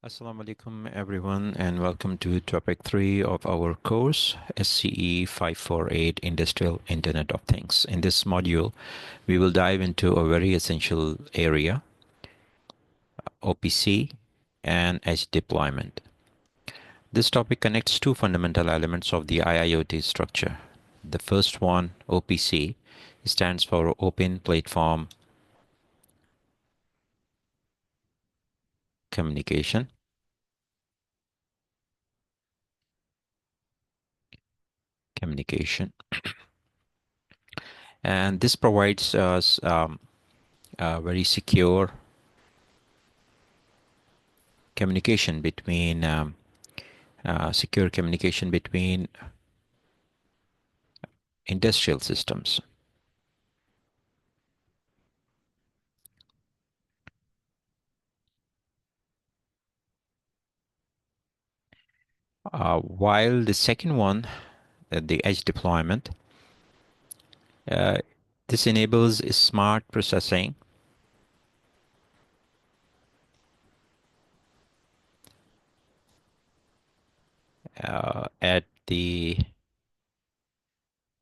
Assalamu alaikum everyone, and welcome to topic 3 of our course SCE 548 Industrial Internet of Things. In this module, we will dive into a very essential area, OPC and Edge Deployment. This topic connects two fundamental elements of the IIoT structure. The first one, OPC, stands for Open Platform Communication. And this provides us a very secure communication between secure communication between industrial systems. While the second one, the edge deployment, uh, this enables smart processing at the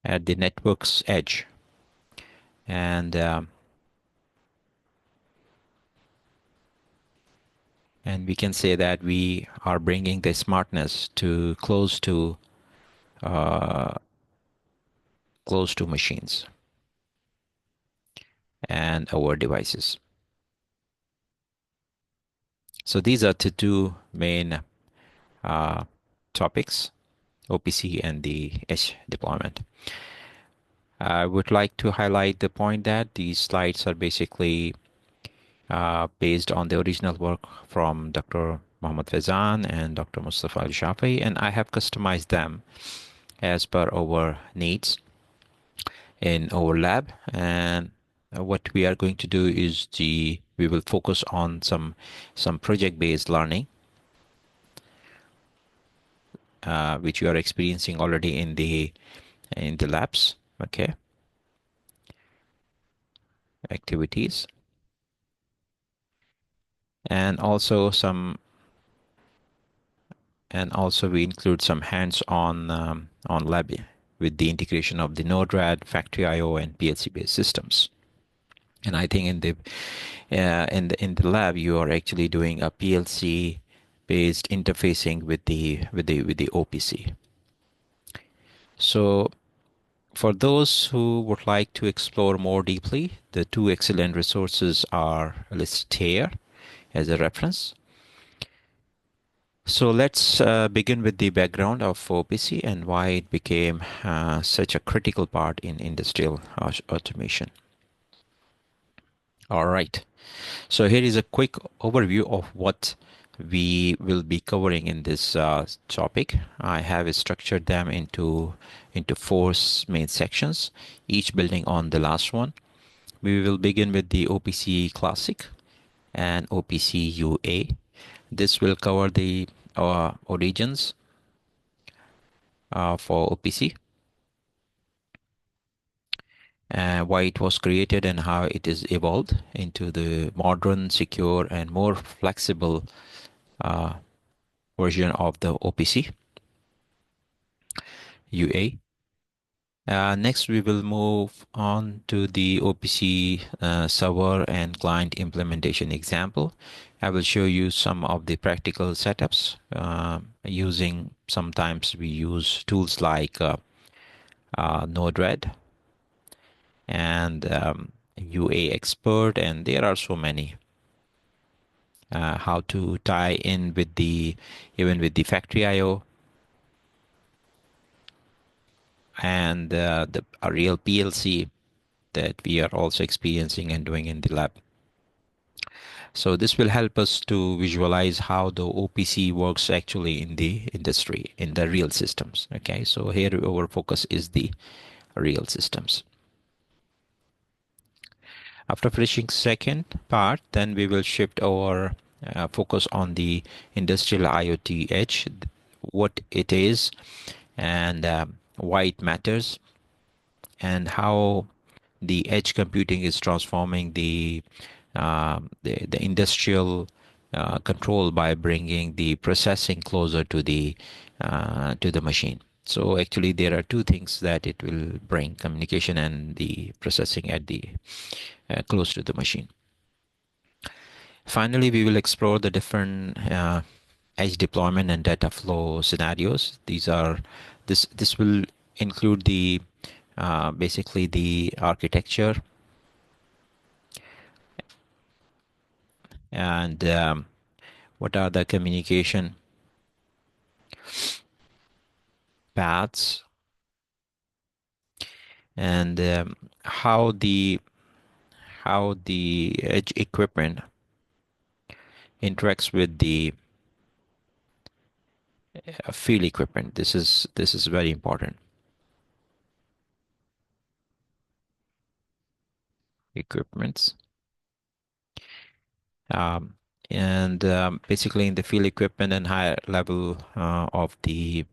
network's edge, and we can say that we are bringing the smartness to close to machines and our devices. So these are the two main topics, OPC and the edge deployment. I would like to highlight the point that these slides are basically based on the original work from Dr. Mohammad Faizan and Dr. Mustafa Al-Shafi, and I have customized them as per our needs in our lab. And what we are going to do is we will focus on some project-based learning, which you are experiencing already in the labs. Okay, activities, and also we include some hands-on on lab with the integration of the Node-RED, Factory IO, and PLC-based systems. And I think in the lab you are actually doing a PLC-based interfacing with the OPC. So for those who would like to explore more deeply, the two excellent resources are listed here as a reference. So let's begin with the background of OPC and why it became such a critical part in industrial automation. All right. So here is a quick overview of what we will be covering in this topic. I have structured them into four main sections, each building on the last one. We will begin with the OPC Classic and OPC UA. This will cover the origins for OPC, why it was created and how it is evolved into the modern, secure, and more flexible version of the OPC UA. Next, we will move on to the OPC server and client implementation example. I will show you some of the practical setups using, sometimes we use tools like Node-RED and UA Expert, and there are so many. How to tie in with even with the Factory IO and a real PLC that we are also experiencing and doing in the lab. So this will help us to visualize how the OPC works actually in the industry, in the real systems. Okay, so here our focus is the real systems. After finishing second part, then we will shift our focus on the industrial IoT edge, what it is and why it matters, and how the edge computing is transforming the industrial control by bringing the processing closer to the machine. So actually, there are two things that it will bring: communication and the processing at the close to the machine. Finally, we will explore the different edge deployment and data flow scenarios. This will include the basically the architecture and what are the communication paths, and how the edge equipment interacts with the field equipment. This is very important. Equipments. Um, and basically in the field equipment and higher level um, of the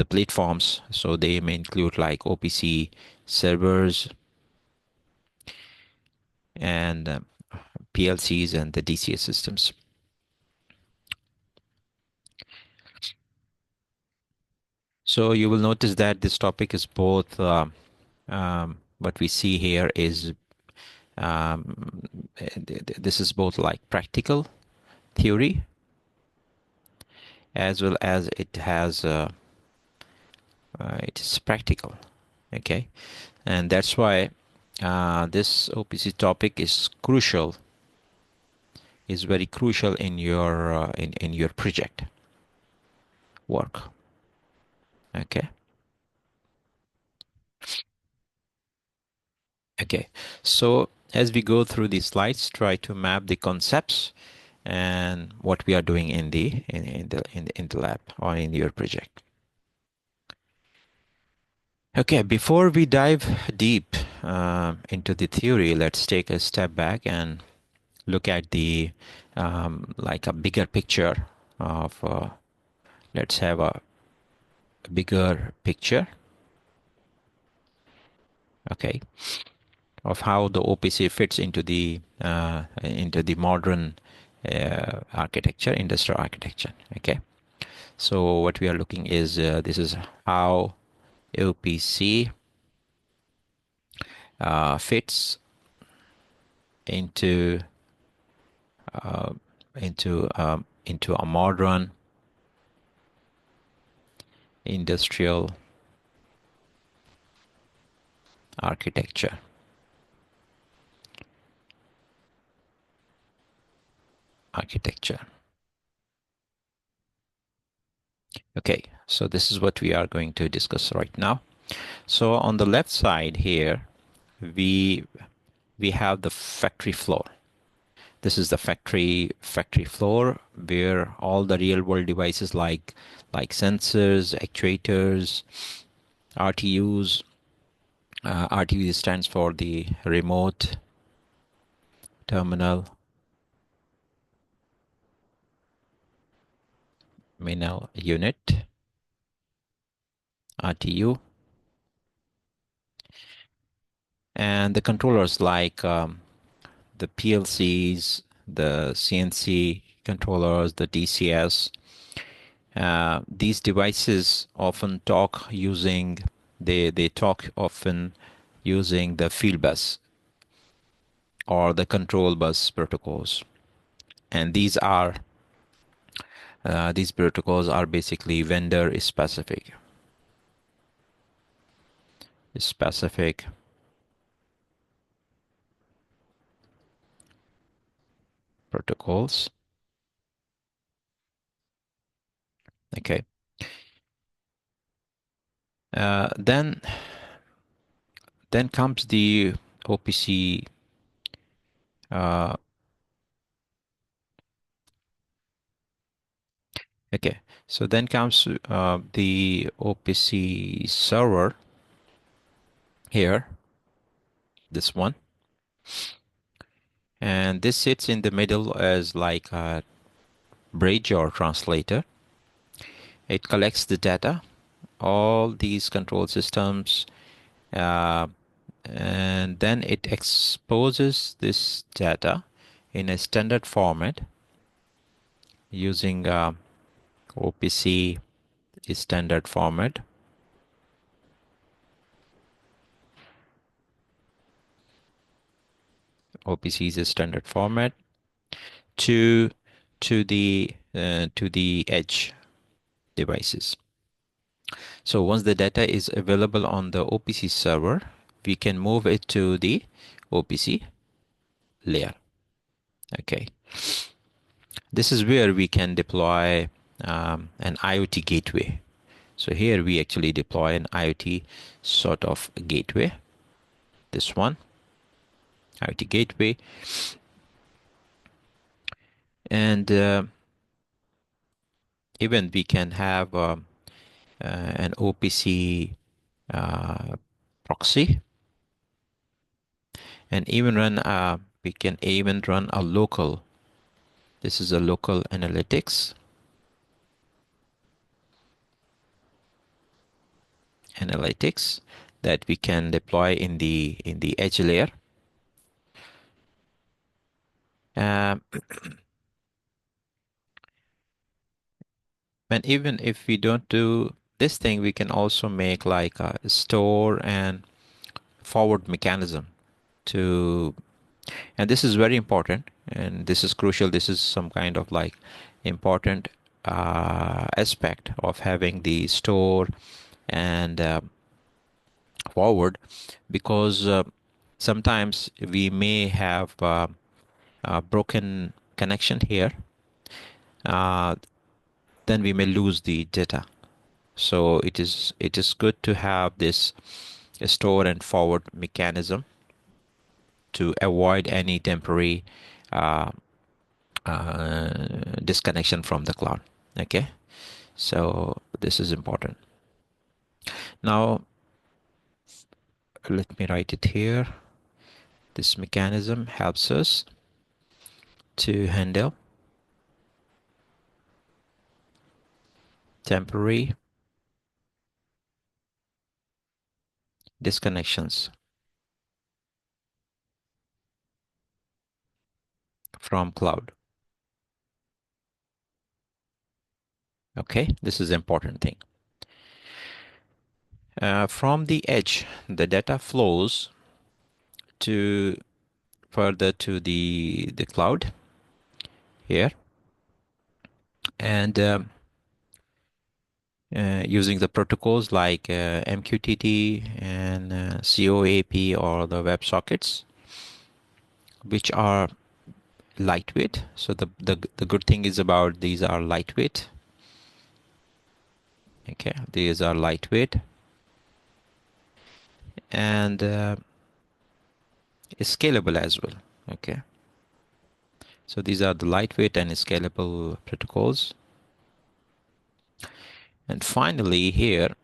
platforms. So they may include like OPC servers and PLCs and the DCS systems. So you will notice that this topic is both what we see here is this is both like practical theory as well as it has it is practical. Okay, and that's why this OPC topic is crucial, is very crucial in your in your project work. Okay. Okay, so as we go through these slides, try to map the concepts and what we are doing in the lab or in your project. Okay, before we dive deep into the theory, let's take a step back and look at the like a bigger picture of let's have a bigger picture, okay, of how the OPC fits into the modern architecture, industrial architecture. Okay, so what we are looking is this is how OPC fits into uh, into a modern industrial architecture. Okay, so this is what we are going to discuss right now. So on the left side here, we have the factory floor. This is the factory floor where all the real world devices like sensors, actuators, RTUs. RTU stands for the remote terminal terminal unit, RTU, and the controllers like the PLCs, the CNC controllers, the DCS. These devices often talk using they talk often using the field bus or the control bus protocols, and these protocols are basically vendor specific protocols. Okay. Then comes the OPC okay. So then comes the OPC server here, this one. And this sits in the middle as like a bridge or translator. It collects the data, all these control systems, and then it exposes this data in a standard format using OPC standard format. OPC is a standard format to the edge devices. So once the data is available on the OPC server, we can move it to the OPC layer. Okay. This is where we can deploy an IoT gateway. So here we actually deploy an IoT sort of gateway. This one, IoT gateway. And even we can have an OPC proxy, and even run we can even run a local. This is a local analytics that we can deploy in the edge layer. And even if we don't do this thing, we can also make like a store and forward mechanism to, and this is very important, and this is crucial. This is some kind of like important aspect of having the store and forward, because sometimes we may have a broken connection here, then we may lose the data. So it is good to have this store and forward mechanism to avoid any temporary disconnection from the cloud. Okay, so this is important. Now let me write it here. This mechanism helps us to handle temporary disconnections from cloud. Okay, this is important thing. From the edge, the data flows to further to the cloud here, and using the protocols like MQTT and COAP or the WebSockets, which are lightweight. So the good thing is about these are lightweight. Okay, these are lightweight and scalable as well. Okay, so these are the lightweight and scalable protocols. And finally here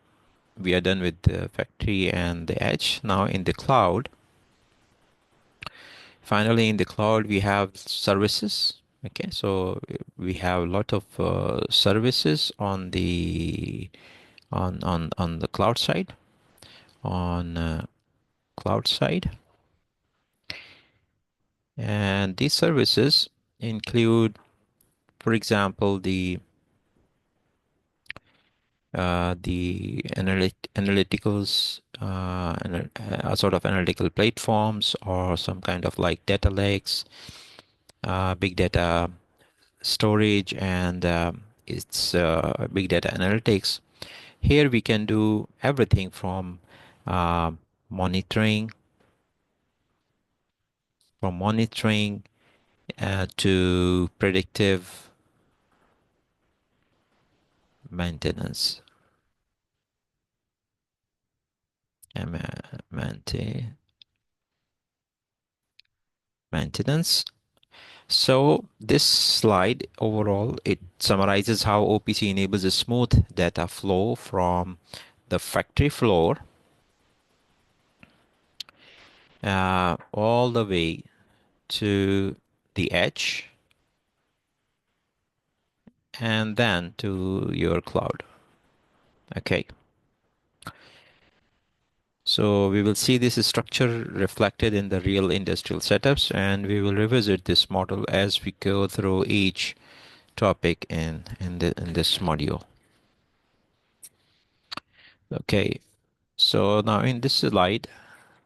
we are done with the factory and the edge. Now in the cloud, finally in the cloud we have services. Okay, so we have a lot of services on the on the cloud side, and these services include, for example, the analyticals, sort of analytical platforms, or some kind of like data lakes, big data storage, and it's big data analytics. Here we can do everything from monitoring, to predictive maintenance. Maintenance. So this slide overall, it summarizes how OPC enables a smooth data flow from the factory floor all the way to the edge and then to your cloud. Okay. So we will see this structure reflected in the real industrial setups, and we will revisit this model as we go through each topic in this module. Okay, so now in this slide,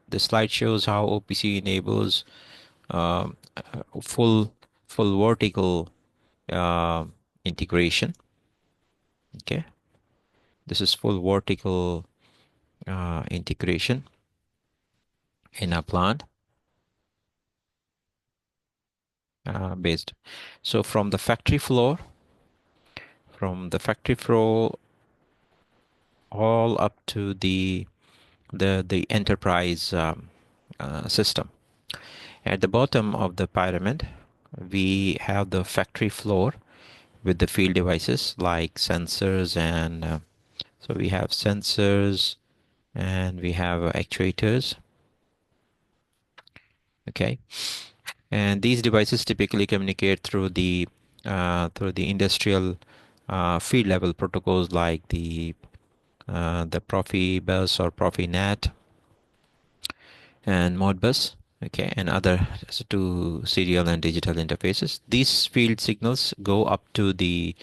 the slide shows how OPC enables um, full vertical uh, integration. Okay, this is full vertical integration in a plant based. So from the factory floor all up to the enterprise system. At the bottom of the pyramid, we have the factory floor with the field devices like sensors and so we have sensors and we have actuators. Okay, and these devices typically communicate through the industrial field level protocols like the Profibus or Profinet and Modbus, okay, and other two serial and digital interfaces. These field signals go up to the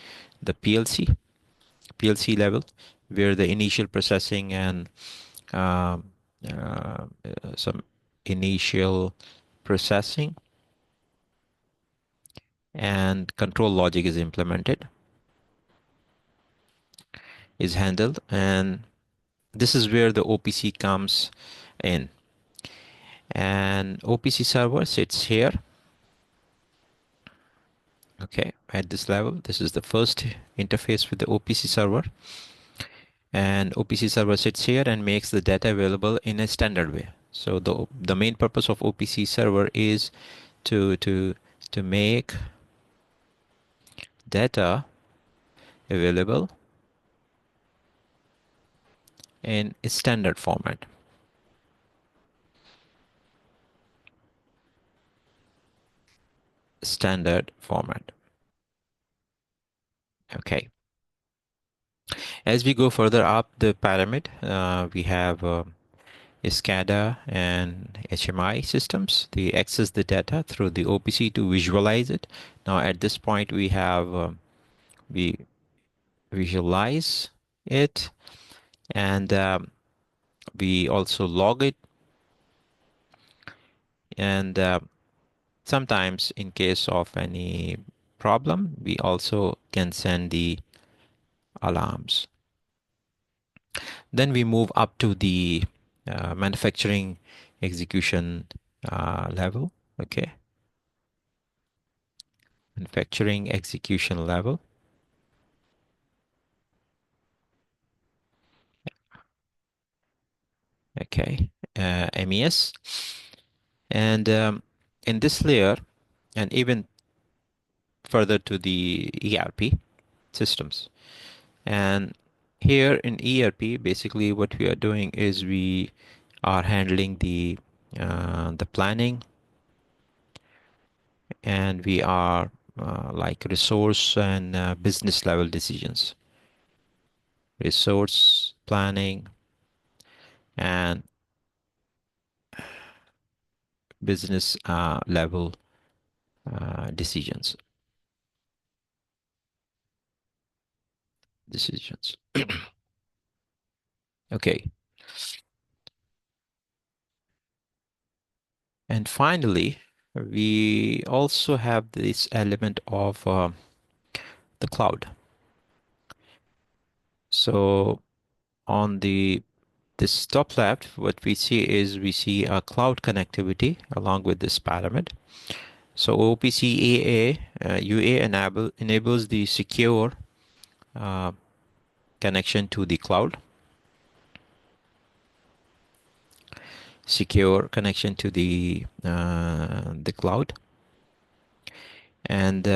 PLC level, where the initial processing and um, some initial processing and control logic is implemented, is handled, and this is where the OPC comes in. And OPC server sits here. Okay, at this level, this is the first interface with the OPC server, and OPC server sits here and makes the data available in a standard way. So the main purpose of OPC server is to make data available in a standard format. Standard format. Okay. As we go further up the pyramid, we have SCADA and HMI systems. They access the data through the OPC to visualize it. Now at this point we have we visualize it, and we also log it, and sometimes in case of any problem we also can send the alarms. Then we move up to the manufacturing execution level. Okay, manufacturing execution level. Okay, MES, and in this layer and even further to the ERP systems. And here in ERP, basically what we are doing is we are handling the planning, and we are like resource and business level decisions, resource planning and business level decisions. Okay, and finally we also have this element of the cloud. So on this top left, what we see is we see a cloud connectivity along with this pyramid. So OPC UA enables the secure connection to the cloud. Secure connection to the cloud, and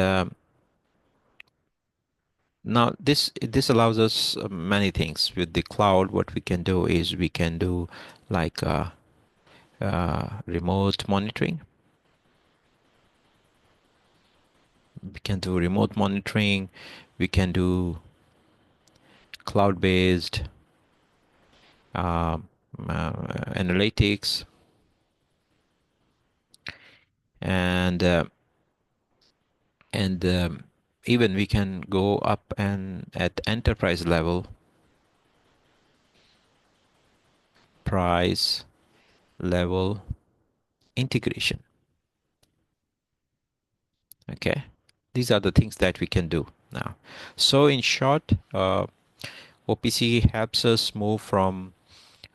now this allows us many things with the cloud. What we can do is we can do like remote monitoring. We can do remote monitoring. We can do cloud-based analytics, and even we can go up and at enterprise level, price level integration. Okay, these are the things that we can do now. So in short, OPC helps us move from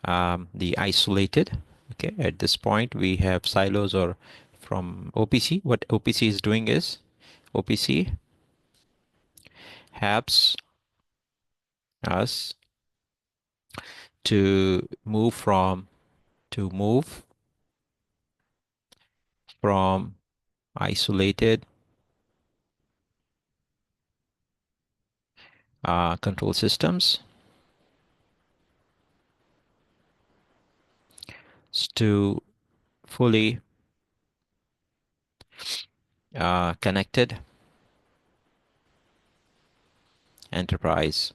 the isolated. Okay, at this point we have silos or from OPC. What OPC is doing is OPC helps us to move from isolated control systems to fully connected enterprise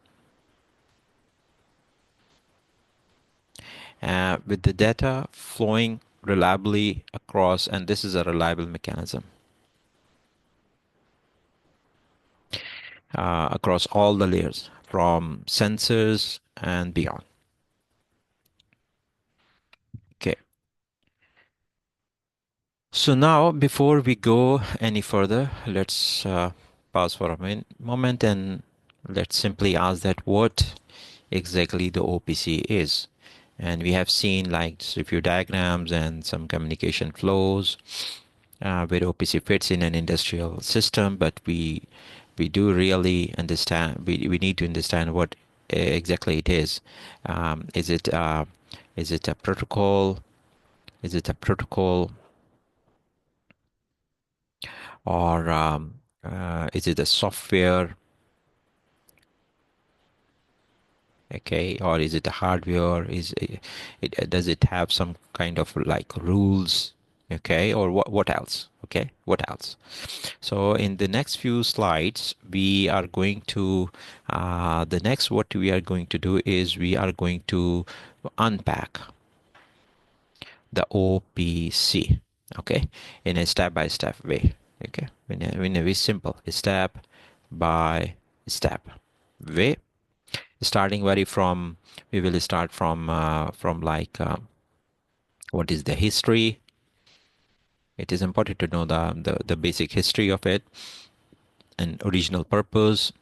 with the data flowing reliably across, and this is a reliable mechanism across all the layers from sensors and beyond. Okay. So now, before we go any further, let's pause for a moment and let's simply ask that what exactly the OPC is. And we have seen like a few diagrams and some communication flows where OPC fits in an industrial system, but we do really understand, we need to understand what exactly it is. Is it a protocol? Is it a protocol? Or is it a software? Okay, or is it a hardware? Does it have some kind of like rules? Okay, or what else? Okay, what else? So in the next few slides, we are going to the next what we are going to do is we are going to unpack the OPC, okay, in a step-by-step way, okay, in a very simple step by step way, starting we will start from like what is the history. It is important to know the basic history of it and original purpose.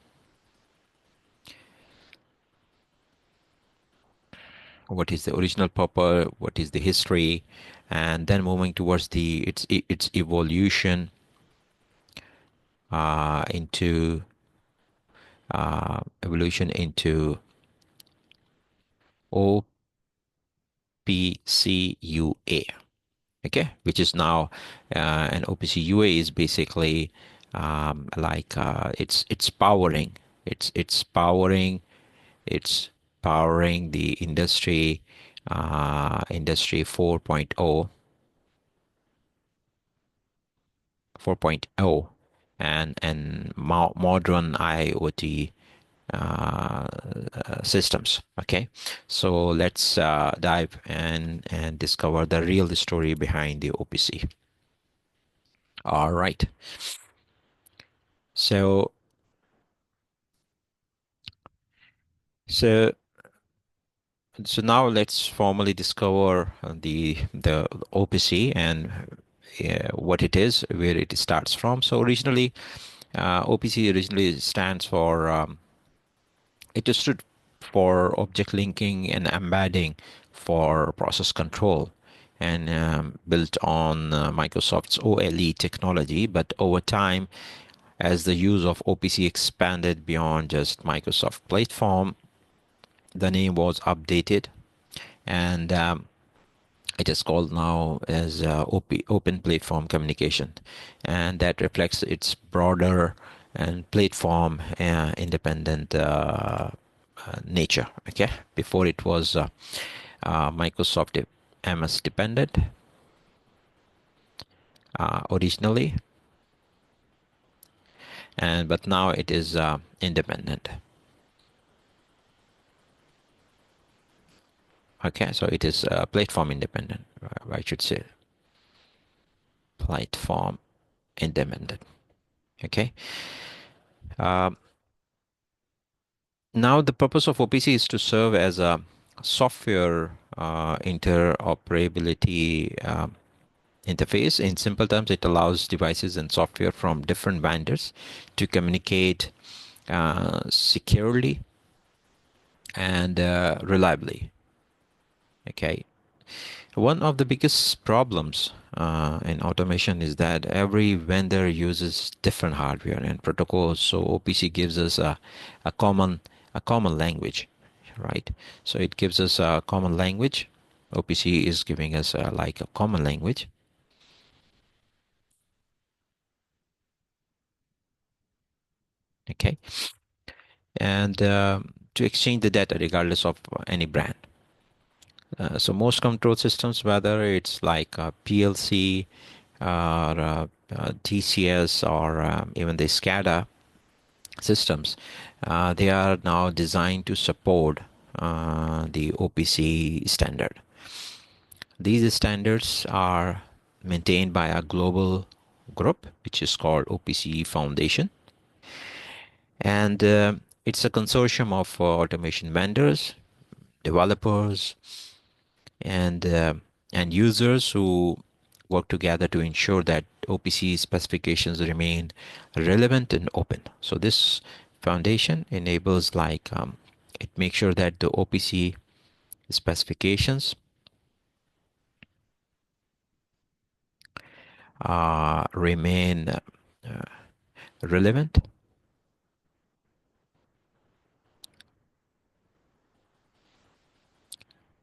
What is the original purpose? What is the history? And then moving towards its evolution into OPC UA, okay, which is now an OPC UA is basically like it's powering it's powering the industry 4.0 and modern IoT systems. Okay, so let's dive and discover the real story behind the OPC. All right. So so so now let's formally discover the OPC and what it is, where it starts from. So originally, OPC originally stands for it stood for object linking and embedding for process control, and built on Microsoft's OLE technology. But over time, as the use of OPC expanded beyond just Microsoft platform, the name was updated, and it is called now as Open Platform Communication, and that reflects its broader and platform independent nature. Okay, before it was Microsoft MS dependent originally, but now it is independent. Okay, so it is platform independent. I should say platform independent. Okay. Um, Now the purpose of OPC is to serve as a software interoperability interface. In simple terms, it allows devices and software from different vendors to communicate securely and reliably. Okay. One of the biggest problems in automation is that every vendor uses different hardware and protocols. So OPC gives us a common a common language, right? So it gives us a common language. OPC is giving us like a common language. Okay, and to exchange the data regardless of any brand. So most control systems, whether it's like a PLC or TCS or even the SCADA systems, they are now designed to support the OPC standard. These standards are maintained by a global group, which is called OPC Foundation, and it's a consortium of automation vendors, developers, and users who work together to ensure that OPC specifications remain relevant and open. So this foundation enables it makes sure that the OPC specifications remain relevant,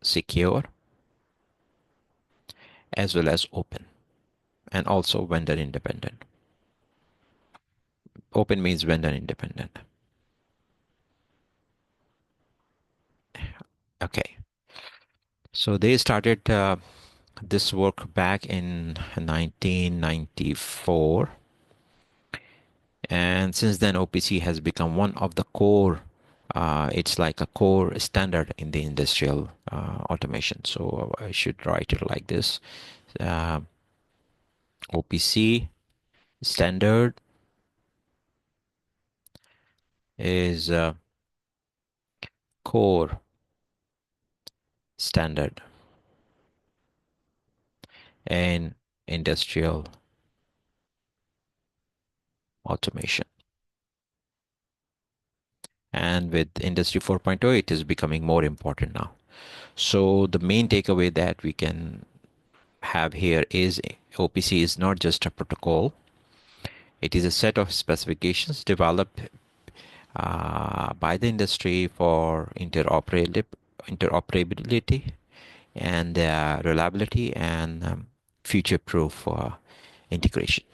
secure, as well as open, and also vendor independent. Open means vendor independent. Okay, so they started this work back in 1994, and since then OPC has become one of the core it's like a core standard in the industrial automation. So I should write it like this: uh, OPC standard is a core standard in industrial automation. And with Industry 4.0, it is becoming more important now. So the main takeaway that we can have here is OPC is not just a protocol. It is a set of specifications developed by the industry for interoperability and reliability and future-proof integration.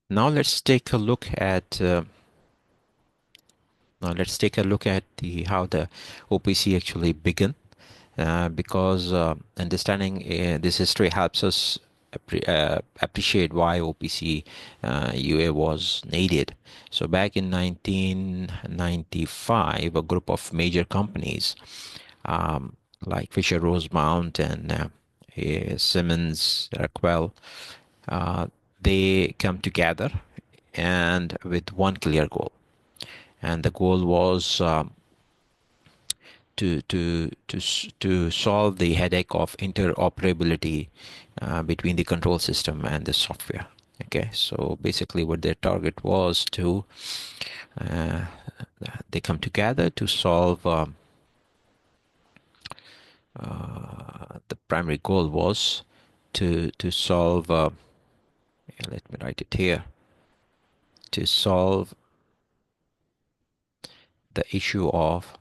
Now let's take a look at the how the OPC actually began, because understanding this history helps us appreciate why OPC UA was needed. So back in 1995, a group of major companies like Fisher Rosemount and Simmons Rockwell, uh, they come together and with one clear goal, and the goal was to solve the headache of interoperability between the control system and the software. Okay, so basically, what their target was to uh, they come together to solve. The primary goal was to solve. Let me write it here. To solve the issue of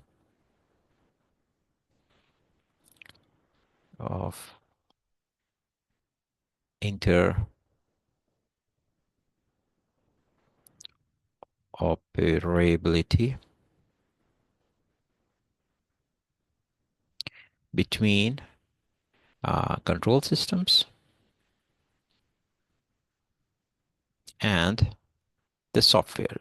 interoperability between control systems and the software.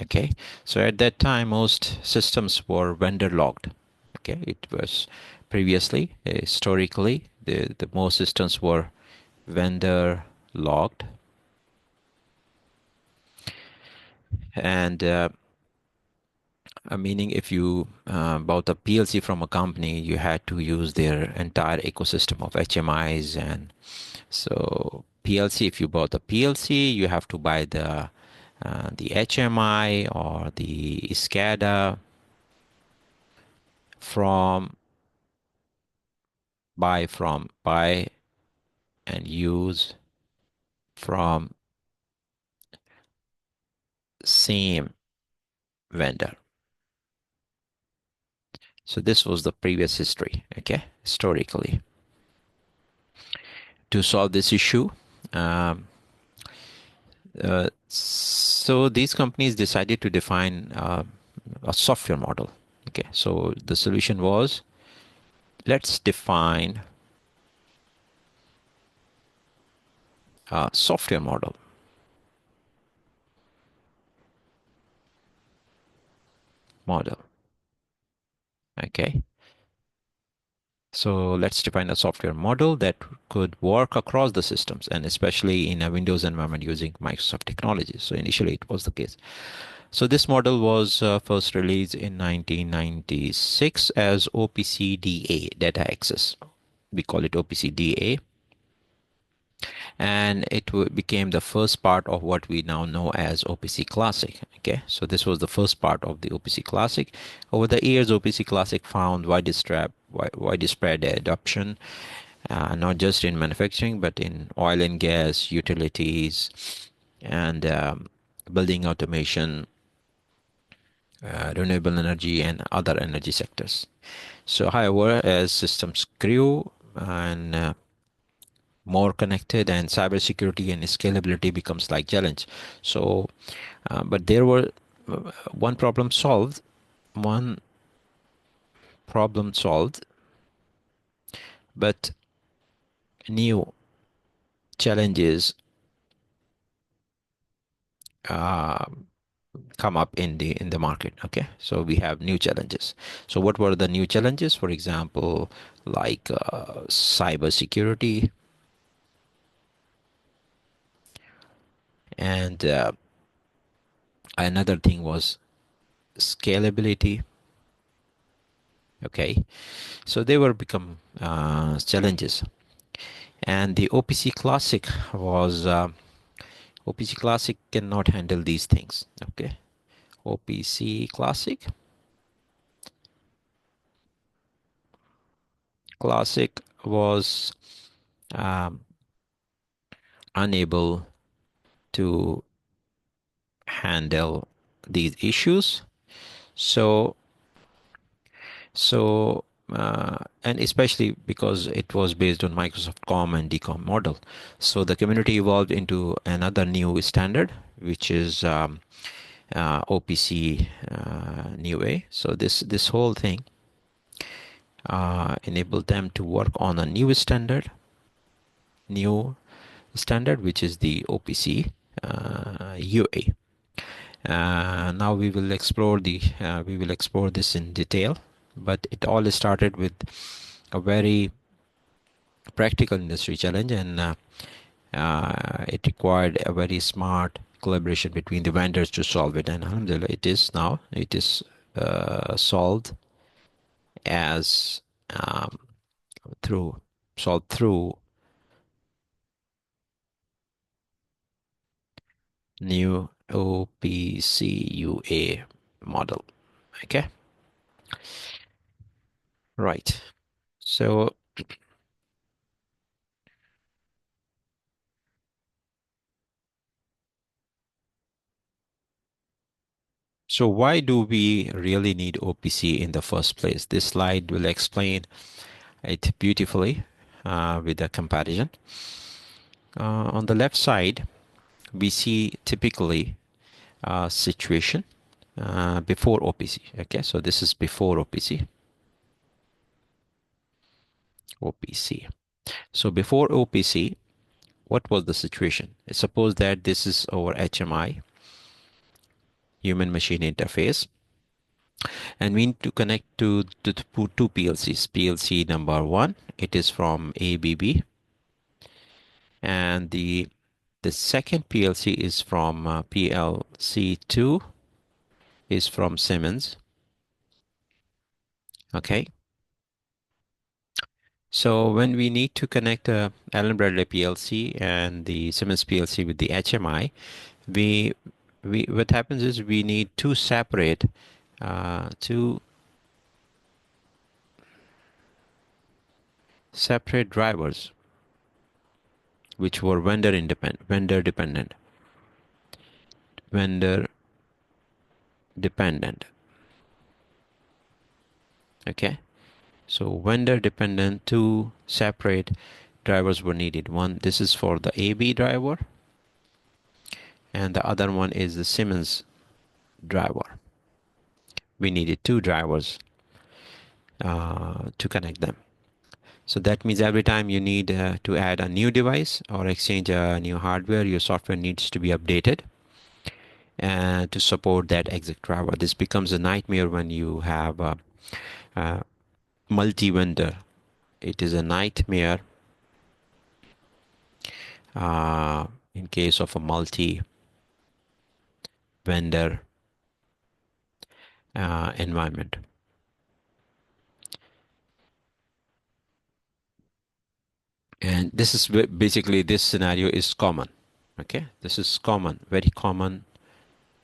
Okay, so at that time, most systems were vendor logged. Okay, it was previously, historically, the most systems were vendor logged, and meaning if you bought a PLC from a company, you had to use their entire ecosystem of HMIs. And so PLC, if you bought a PLC, you have to buy the HMI or the SCADA from buy and use from same vendor. So this was the previous history, okay, historically. To solve this issue, um, so these companies decided to define a software model. Okay, so the solution was, let's define a software model. Okay, so let's define a software model that could work across the systems, and especially in a Windows environment using Microsoft technologies. So initially it was the case. So this model was first released in 1996 as OPC DA, data access. We call it OPC DA, and it became the first part of what we now know as OPC Classic. Okay, so this was the first part of the OPC Classic. Over the years, OPC Classic found widespread adoption, not just in manufacturing, but in oil and gas, utilities, and building automation, renewable energy, and other energy sectors. So, however, as systems grew and more connected, and cybersecurity and scalability becomes like challenge. So, but there were one problem solved, one problem solved, but new challenges uh, come up in the market. Okay, so we have new challenges. So what were the new challenges? For example, like cybersecurity, and another thing was scalability. Okay, so they were become challenges, and the OPC Classic was OPC Classic cannot handle these things. Okay, OPC Classic was um, unable to handle these issues. So and especially because it was based on Microsoft COM and DCOM model. So the community evolved into another new standard, which is OPC UA. So this whole thing enabled them to work on a new standard, which is the OPC UA. Now we will explore this in detail, but it all started with a very practical industry challenge, and it required a very smart collaboration between the vendors to solve it. And alhamdulillah, it is solved as through solved through new OPC UA model. Okay, right. So why do we really need OPC in the first place? This slide will explain it beautifully with a comparison. On the left side, we see typically a situation before OPC. Okay, so this is before OPC. So before OPC, what was the situation? Suppose that this is our HMI, human machine interface, and we need to connect to the two PLCs. PLC number one, it is from ABB, and the second PLC is from PLC2 is from Siemens. Okay. So when we need to connect Allen Bradley PLC and the Siemens PLC with the HMI, we what happens is we need two separate drivers which were vendor dependent. Okay. So vendor dependent, two separate drivers were needed. One, this is for the AB driver, and the other one is the Siemens driver. We needed two drivers to connect them. So that means every time you need to add a new device or exchange a new hardware, your software needs to be updated to support that exact driver. This becomes a nightmare when you have a multi-vendor. It is a nightmare in case of a multi-vendor environment. And this is basically, this scenario is common. Okay, this is common, very common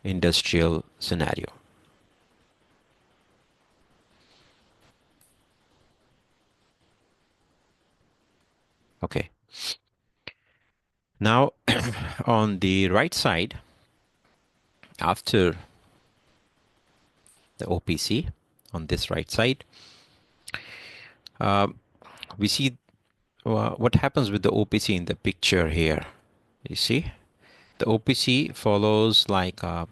industrial scenario. Okay. Now, on the right side, after the OPC, on this right side, we see what happens with the OPC in the picture here. You see, the OPC follows like a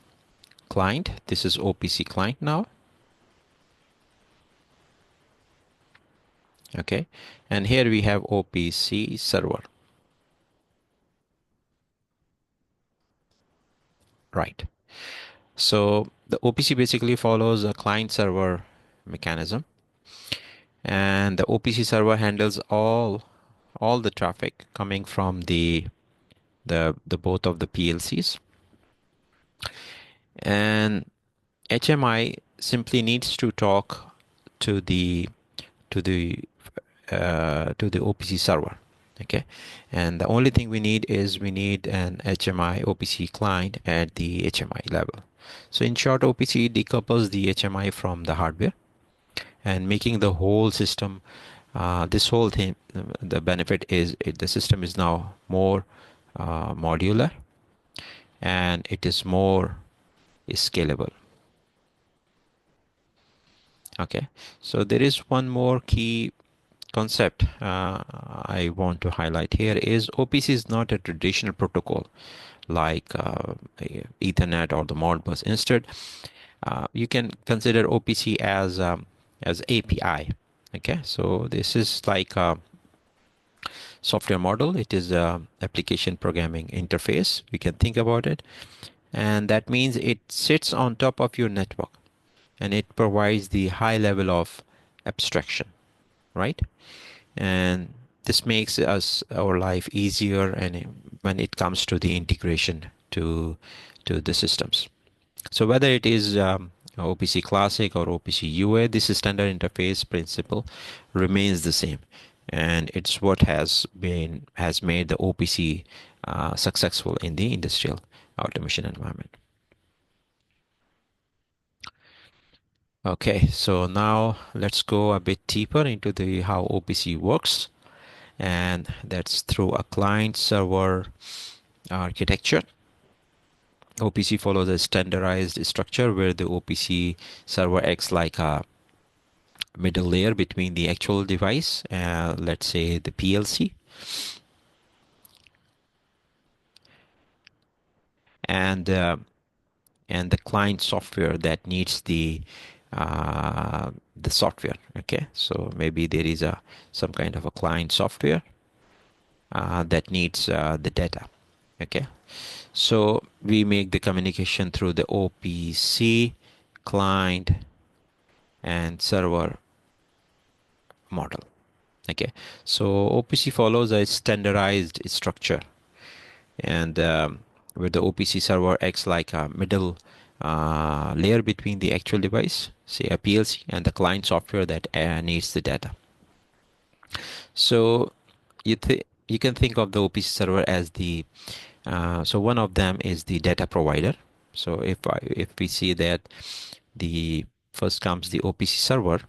client. This is OPC client now. Okay, and here we have OPC server. Right. So the OPC basically follows a client server mechanism, and the OPC server handles all the traffic coming from the both of the PLCs, and HMI simply needs to talk to the to the OPC server. Okay, and the only thing we need is we need an HMI OPC client at the HMI level. So in short, OPC decouples the HMI from the hardware and making the whole system, this whole thing, the benefit is the system is now more modular, and it is more scalable. Okay, so there is one more key concept I want to highlight here is OPC is not a traditional protocol like Ethernet or the Modbus. Instead, you can consider OPC as API. Okay, so this is like a software model. It is a application programming interface. We can think about it, and that means it sits on top of your network, and it provides the high level of abstraction, right? And this makes our life easier, and when it comes to the integration to the systems. So whether it is OPC Classic or OPC UA, this standard interface principle remains the same, and it's what has made the OPC successful in the industrial automation environment. Okay, so now let's go a bit deeper into the how OPC works, and that's through a client server architecture. OPC follows a standardized structure where the OPC server acts like a middle layer between the actual device, let's say the PLC, and the client software that needs the software. Okay, so maybe there is some kind of a client software that needs the data. Okay, so we make the communication through the OPC client and server model. Okay, so OPC follows a standardized structure, and where the OPC server acts like a middle layer between the actual device, say a PLC, and the client software that needs the data. So you can think of the OPC server as the so one of them is the data provider. So if we see that the first comes the OPC server,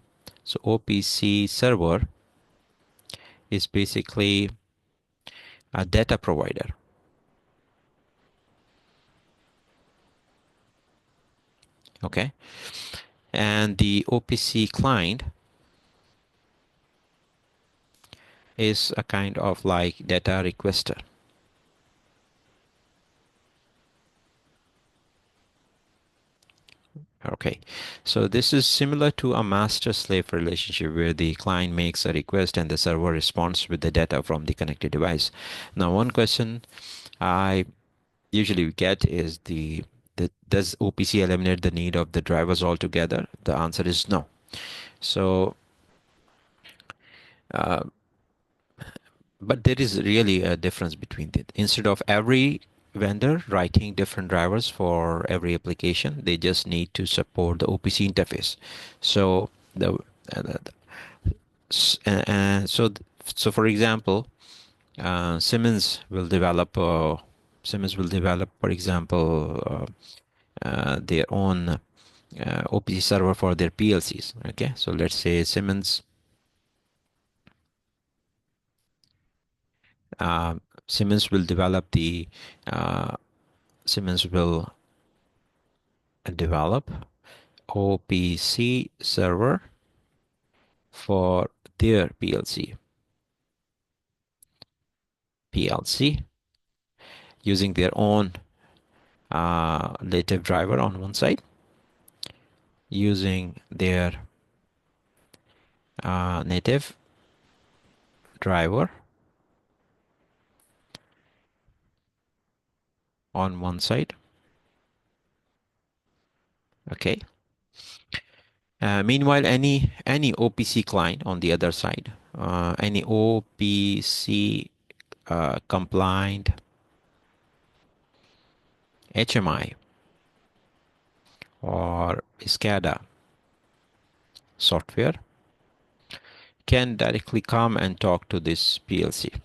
so OPC server is basically a data provider. Okay, and the OPC client is a kind of like data requester. Okay, so this is similar to a master-slave relationship where the client makes a request and the server responds with the data from the connected device. Now, one question I usually get is does OPC eliminate the need of the drivers altogether? The answer is no. So, uh, but there is really a difference between it. Instead of every vendor writing different drivers for every application, they just need to support the OPC interface. So so for example, Siemens will develop, for example, their own OPC server for their PLCs. Okay, so let's say uh, Siemens will develop the uh, Siemens will develop OPC server for their PLC using their own native driver on one side, using their native driver on one side. Okay. Meanwhile, any OPC client on the other side, any OPC compliant HMI or SCADA software can directly come and talk to this PLC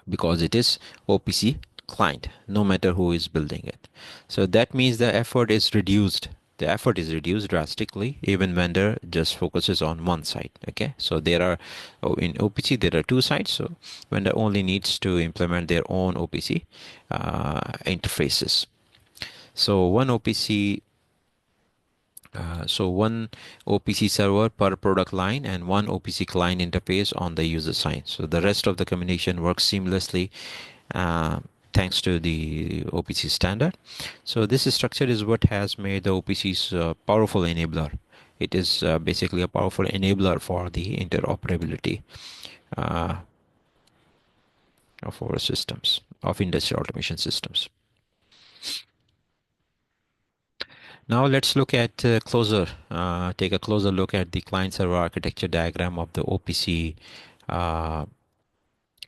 because it is OPC client, no matter who is building it. So that means the effort is reduced. The effort is reduced drastically. Even vendor just focuses on one side. Okay, so there are in OPC there are two sides. So vendor only needs to implement their own OPC interfaces. So one OPC server per product line and one OPC client interface on the user side. So the rest of the communication works seamlessly uh, thanks to the OPC standard. So this structure is what has made the OPC's powerful enabler. It is basically a powerful enabler for the interoperability uh, of our systems, of industrial automation systems. Now let's look at take a closer look at the client server architecture diagram of the OPC, uh,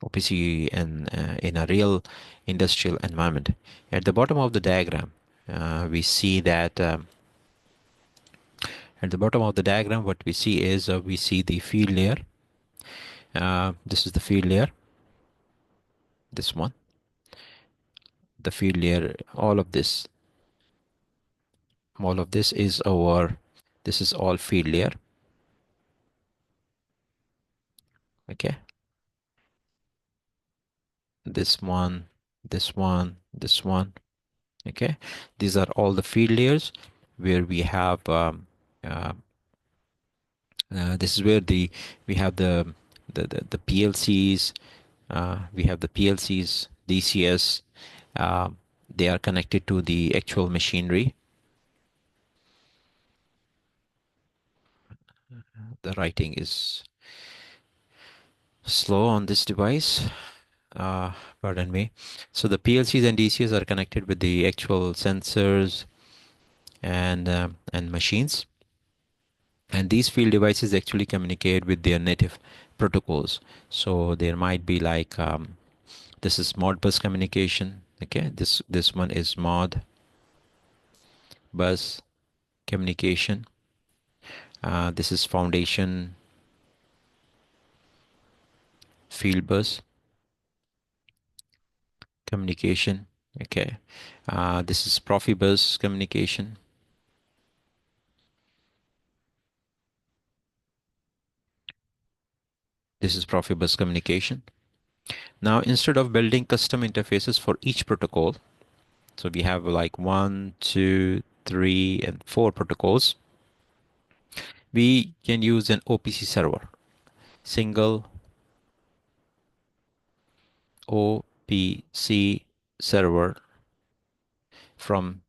OPC in a real industrial environment. At the bottom of the diagram, we see that at the bottom of the diagram, what we see is we see the field layer. This is the field layer. This one, the field layer. All of this is our. This is all field layer. Okay. This one, this one, this one. Okay, these are all the field layers where we have uh, this is where we have the PLCs. We have the PLCs, DCS. Uh, they are connected to the actual machinery. The writing is slow on this device. uh, pardon me. So the PLCs and DCs are connected with the actual sensors and machines, and these field devices actually communicate with their native protocols. So there might be like this is Modbus communication. Okay, this one is Modbus communication. This is Foundation Field Bus communication. Okay, this is Profibus communication. This is Profibus communication. Now, instead of building custom interfaces for each protocol, so we have like 1, 2, 3, and 4 protocols, we can use an OPC server, single OPC server from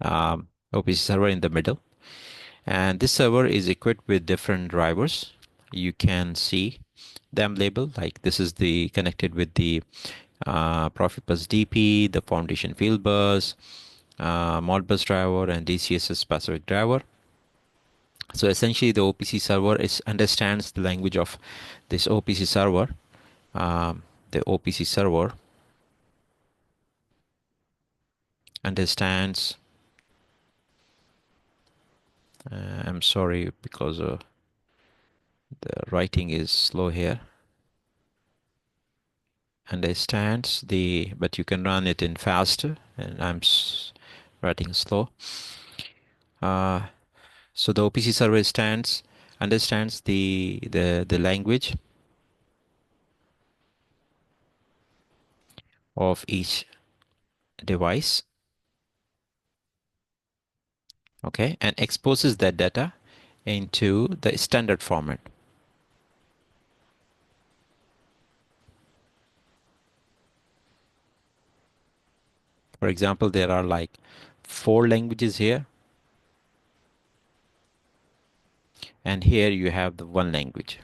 OPC server in the middle. And this server is equipped with different drivers. You can see them labeled, like this is the connected with the Profibus DP, the Foundation Field Bus, Modbus driver, and DCSS specific driver. So essentially, the OPC server understands the language of this OPC server. The OPC server understands. I'm sorry because the writing is slow here. Understands the, but you can run it in faster, and I'm writing slow. So the OPC server understands the language of each device, okay, and exposes that data into the standard format. For example, there are like 4 languages here, and here you have the 1 language.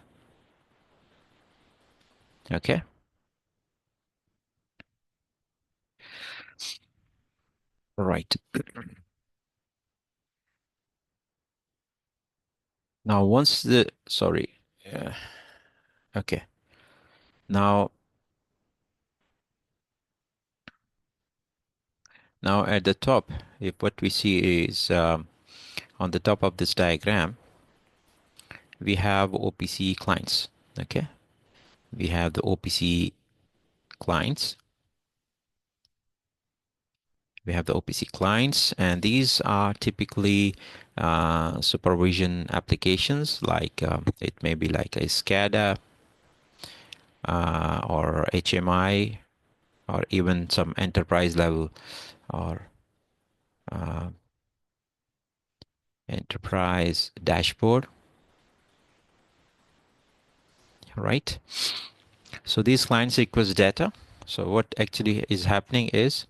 Okay. Right. Now, once the, sorry. Okay. Now at the top, if what we see is on the top of this diagram, we have OPC clients. Okay. We have the OPC clients. We have the OPC clients, and these are typically supervision applications, like it may be like a SCADA or HMI, or even some enterprise level or enterprise dashboard, right? So these clients request data. So what actually is happening is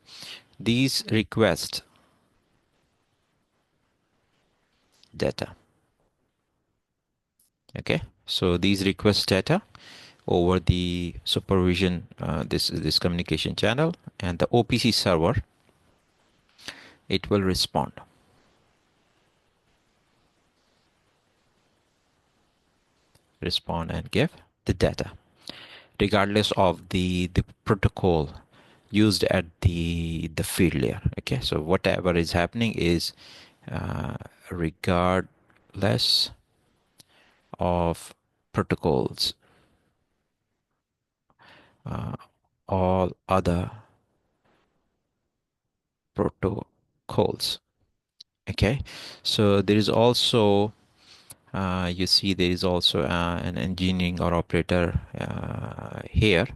these request data. Okay, so these request data over the supervision, this communication channel, and the OPC server, it will respond and give the data, regardless of the protocol used at the field layer. Okay, so whatever is happening is regardless of protocols, all other protocols. Okay, so there is also you see there is also an engineering or operator here.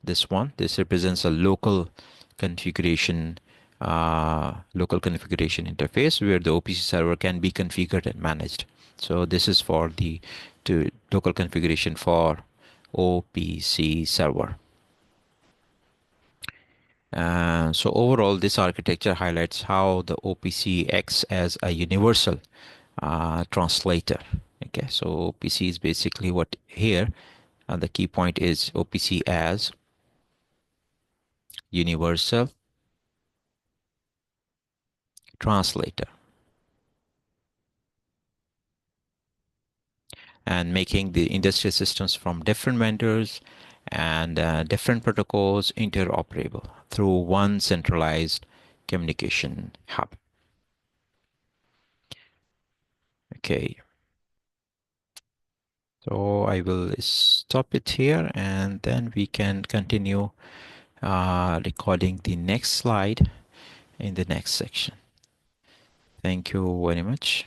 This represents a local configuration interface where the OPC server can be configured and managed. So this is for the local configuration for OPC server. So overall, this architecture highlights how the OPC acts as a universal translator. Okay, so OPC is basically what here, the key point is OPC as universal translator, and making the industry systems from different vendors and different protocols interoperable through one centralized communication hub. Okay, so I will stop it here and then we can continue recording the next slide in the next section. Thank you very much.